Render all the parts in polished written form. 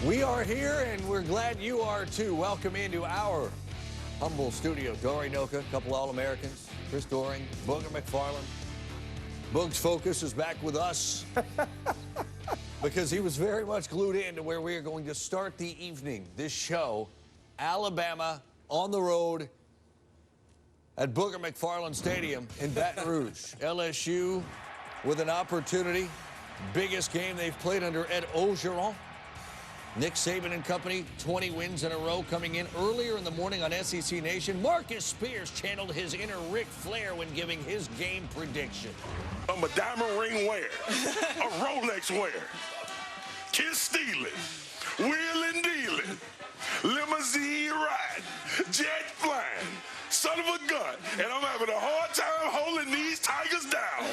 We are here, and we're glad you are, too. Welcome into our humble studio. Dory Noka, a couple All-Americans, Chris Doring, Booger McFarland. Boog's Focus is back with us because he was very much glued in to where we are going to start the evening. This show, Alabama on the road at Booger McFarland Stadium in Baton Rouge. LSU with an opportunity. Biggest game they've played under Ed Orgeron. Nick Saban and company, 20 wins in a row coming in earlier in the morning on SEC Nation. Marcus Spears channeled his inner Ric Flair when giving his game prediction. I'm a diamond ring wearer, a Rolex wearer, kiss stealing, wheeling dealing, limousine ride, jet flying, son of a gun, and I'm having a hard time holding these Tigers down.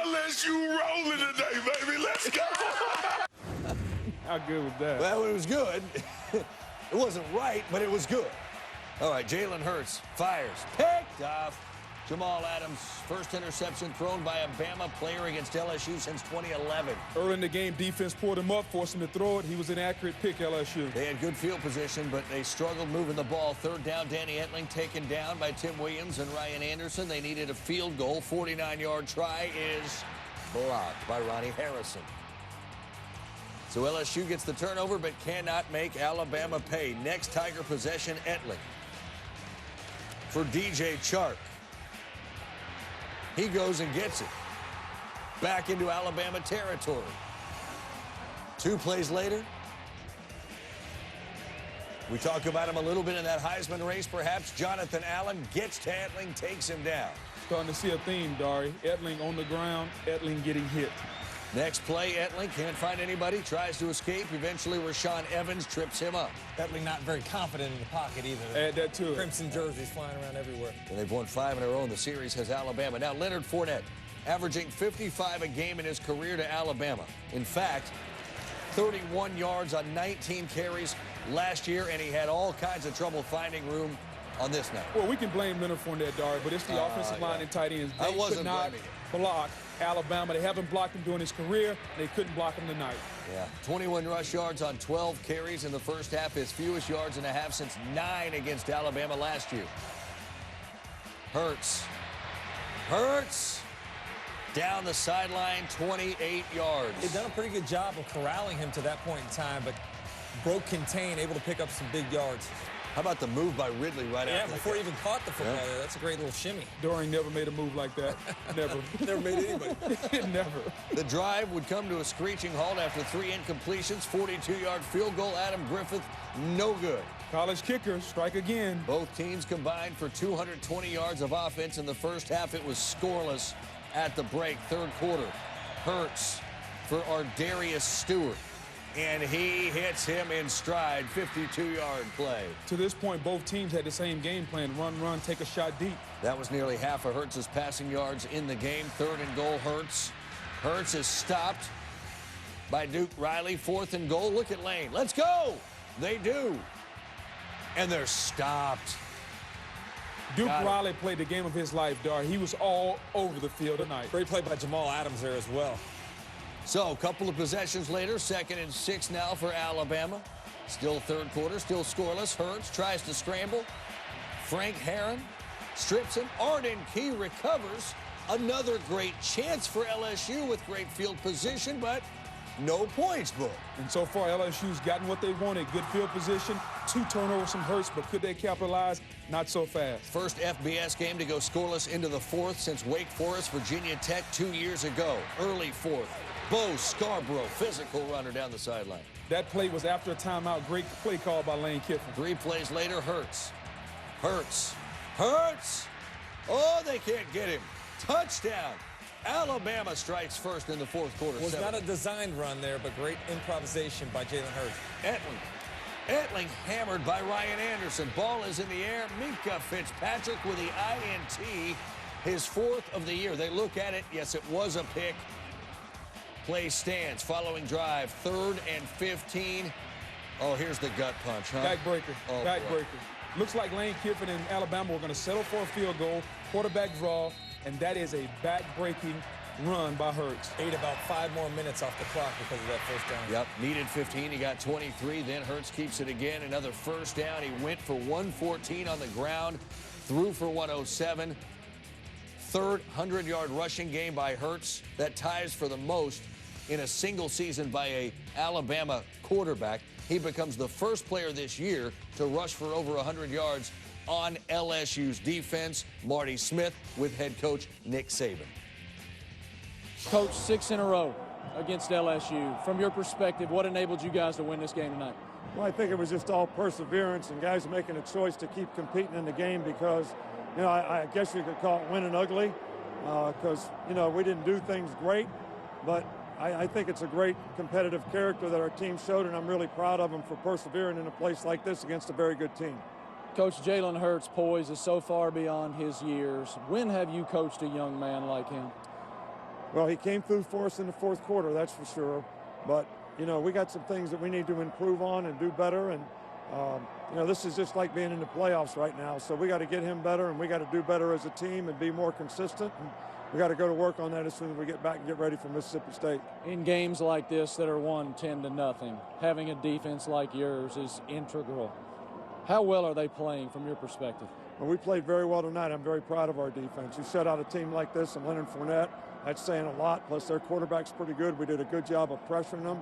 LSU rolling today, baby. Let's go. How good was that? Well, it was good. It wasn't right, but it was good. All right, Jalen Hurts fires. Picked off. Jamal Adams, first interception thrown by a Bama player against LSU since 2011. Early in the game, defense pulled him up, forced him to throw it. He was an accurate pick, LSU. They had good field position, but they struggled moving the ball. Third down, Danny Etling taken down by Tim Williams and Ryan Anderson. They needed a field goal. 49-yard try is blocked by Ronnie Harrison. So LSU gets the turnover, but cannot make Alabama pay. Next Tiger possession, Etling. For DJ Chark. He goes and gets it. Back into Alabama territory. 2 plays later. We talk about him a little bit in that Heisman race, perhaps. Jonathan Allen gets to Etling, takes him down. Starting to see a theme, Dari. Etling on the ground, Etling getting hit. Next play, Etling can't find anybody, tries to escape. Eventually, Rashaan Evans trips him up. Etling not very confident in the pocket either. Add that to it. Crimson jerseys flying around everywhere. And they've won 5 in a row in the series, has Alabama. Now, Leonard Fournette, averaging 55 a game in his career to Alabama. In fact, 31 yards on 19 carries last year, and he had all kinds of trouble finding room on this night. Well, we can blame Leonard Fournette, Dari, but it's the offensive line and tight ends. They could not block Alabama. They haven't blocked him during his career. They couldn't block him tonight. Yeah, 21 rush yards on 12 carries in the first half, his fewest yards and a half since 9 against Alabama last year. Hurts down the sideline, 28 yards. They've done a pretty good job of corralling him to that point in time, but broke contain, able to pick up some big yards. How about the move by Ridley right after? Yeah, before he even caught the football there. That's a great little shimmy. Doring never made a move like that. Never. Never made anybody. Never. The drive would come to a screeching halt after 3 incompletions, 42-yard field goal. Adam Griffith, no good. College kickers strike again. Both teams combined for 220 yards of offense in the first half. It was scoreless at the break, third quarter. Hurts for Ardarius Stewart. And he hits him in stride, 52-yard play. To this point, both teams had the same game plan, run, take a shot deep. That was nearly half of Hurts' passing yards in the game. 3rd and goal, Hurts. Hurts is stopped by Duke Riley. 4th and goal. Look at Lane. Let's go. They do. And they're stopped. Duke Riley played the game of his life, Dar. He was all over the field tonight. Great play by Jamal Adams there as well. So, a couple of possessions later, 2nd and 6 now for Alabama. Still third quarter, still scoreless. Hurts tries to scramble. Frank Herron strips him. Arden Key recovers. Another great chance for LSU with great field position, but no points booked. And so far, LSU's gotten what they wanted. Good field position, 2 turnovers from Hurts, but could they capitalize? Not so fast. First FBS game to go scoreless into the 4th since Wake Forest, Virginia Tech 2 years ago. Early 4th. Bo Scarborough, physical runner down the sideline. That play was after a timeout. Great play call by Lane Kiffin. 3 plays later, Hurts. Oh, they can't get him. Touchdown. Alabama strikes first in the 4th quarter. Was not a designed run there, but great improvisation by Jalen Hurts. Etling hammered by Ryan Anderson. Ball is in the air. Minkah Fitzpatrick with the INT, his 4th of the year. They look at it. Yes, it was a pick. Play stands. Following drive. 3rd and 15. Oh, here's the gut punch, huh? Backbreaker. Oh, Backbreaker. Looks like Lane Kiffin and Alabama were going to settle for a field goal, quarterback draw, and that is a back-breaking run by Hurts. Ate about 5 more minutes off the clock because of that first down. Yep, needed 15. He got 23. Then Hurts keeps it again. Another first down. He went for 114 on the ground, threw for 107. Third 100-yard rushing game by Hurts. That ties for the most in a single season by a Alabama quarterback. He becomes the first player this year to rush for over 100 yards on LSU's defense. Marty Smith with head coach Nick Saban. Coach, 6 in a row against LSU. From your perspective, what enabled you guys to win this game tonight? Well, I think it was just all perseverance and guys making a choice to keep competing in the game because, you know, I guess you could call it winning ugly because, you know, we didn't do things great, but I think it's a great competitive character that our team showed, and I'm really proud of them for persevering in a place like this against a very good team. Coach, Jalen Hurts' poise is so far beyond his years. When have you coached a young man like him? Well, he came through for us in the fourth quarter, that's for sure. But, you know, we got some things that we need to improve on and do better. And, you know, this is just like being in the playoffs right now. So we got to get him better, and we got to do better as a team and be more consistent. And we got to go to work on that as soon as we get back and get ready for Mississippi State. In games like this that are won 10-0, having a defense like yours is integral. How well are they playing from your perspective? Well, we played very well tonight. I'm very proud of our defense. You shut out a team like this and Leonard Fournette, that's saying a lot. Plus, their quarterback's pretty good. We did a good job of pressuring them.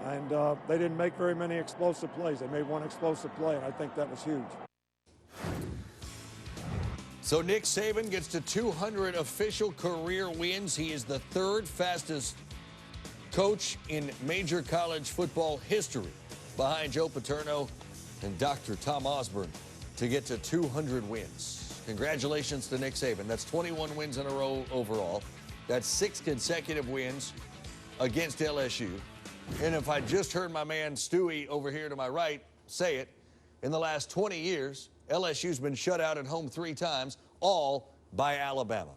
And they didn't make very many explosive plays. They made one explosive play, and I think that was huge. So Nick Saban gets to 200 official career wins. He is the third fastest coach in major college football history, behind Joe Paterno and Dr. Tom Osborne, to get to 200 wins. Congratulations to Nick Saban. That's 21 wins in a row overall. That's 6 consecutive wins against LSU. And if I just heard my man Stewie over here to my right say it, in the last 20 years, LSU's been shut out at home 3 times, all by Alabama.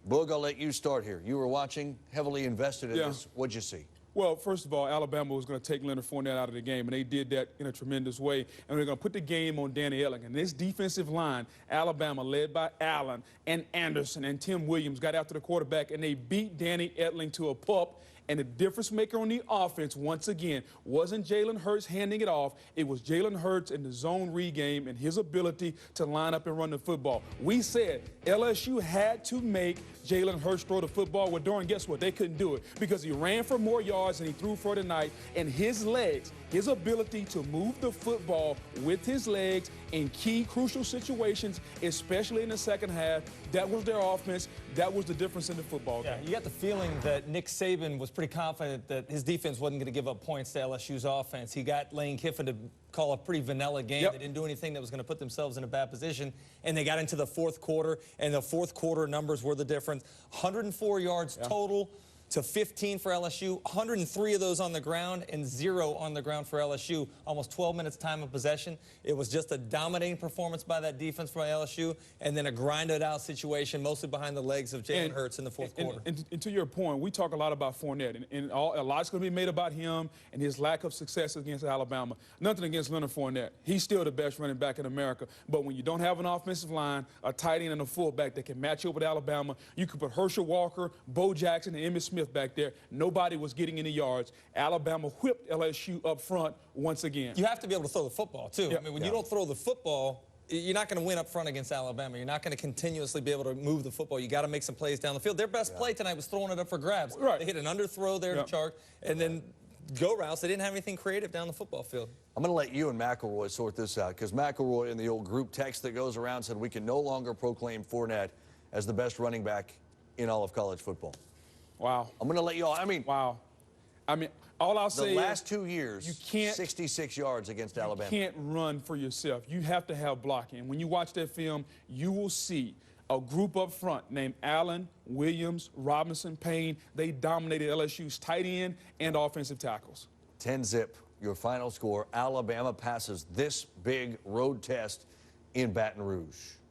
Boog, I'll let you start here. You were watching, heavily invested in this. What'd you see? Well, first of all, Alabama was going to take Leonard Fournette out of the game, and they did that in a tremendous way. And they're going to put the game on Danny Etling. And this defensive line, Alabama, led by Allen and Anderson and Tim Williams, got after the quarterback, and they beat Danny Etling to a pulp. And the difference maker on the offense, once again, wasn't Jalen Hurts handing it off. It was Jalen Hurts in the zone read game and his ability to line up and run the football. We said LSU had to make Jalen Hurts throw the football. Well, Doran, guess what? They couldn't do it because he ran for more yards than he threw for tonight. And his legs, his ability to move the football with his legs in key, crucial situations, especially in the second half, that was their offense. That was the difference in the football game. Yeah, you got the feeling that Nick Saban was pretty confident that his defense wasn't going to give up points to LSU's offense. He got Lane Kiffin to call a pretty vanilla game. They didn't do anything that was going to put themselves in a bad position. And they got into the fourth quarter, and the fourth quarter numbers were the difference. 104 yards total to 15 for LSU, 103 of those on the ground and 0 on the ground for LSU. Almost 12 minutes time of possession. It was just a dominating performance by that defense from LSU, and then a grinded-out situation, mostly behind the legs of Jalen Hurts in the fourth quarter. And to your point, we talk a lot about Fournette, and a lot's going to be made about him and his lack of success against Alabama. Nothing against Leonard Fournette. He's still the best running back in America. But when you don't have an offensive line, a tight end and a fullback that can match up with Alabama, you could put Herschel Walker, Bo Jackson, and Emmitt Smith back there. Nobody was getting any yards. Alabama whipped LSU up front once again. You have to be able to throw the football, too. I mean, when you don't throw the football, you're not going to win up front against Alabama. You're not going to continuously be able to move the football. You got to make some plays down the field. Their best play tonight was throwing it up for grabs. They hit an underthrow there to Chark, and then go routes. They didn't have anything creative down the football field. I'm going to let you and McElroy sort this out, because McElroy in the old group text that goes around said we can no longer proclaim Fournette as the best running back in all of college football. Wow. I'm going to let you all, wow. All I'll say is the last 2 years, you can't, 66 yards against Alabama. You can't run for yourself. You have to have blocking. When you watch that film, you will see a group up front named Allen, Williams, Robinson, Payne. They dominated LSU's tight end and offensive tackles. 10-zip, your final score. Alabama passes this big road test in Baton Rouge.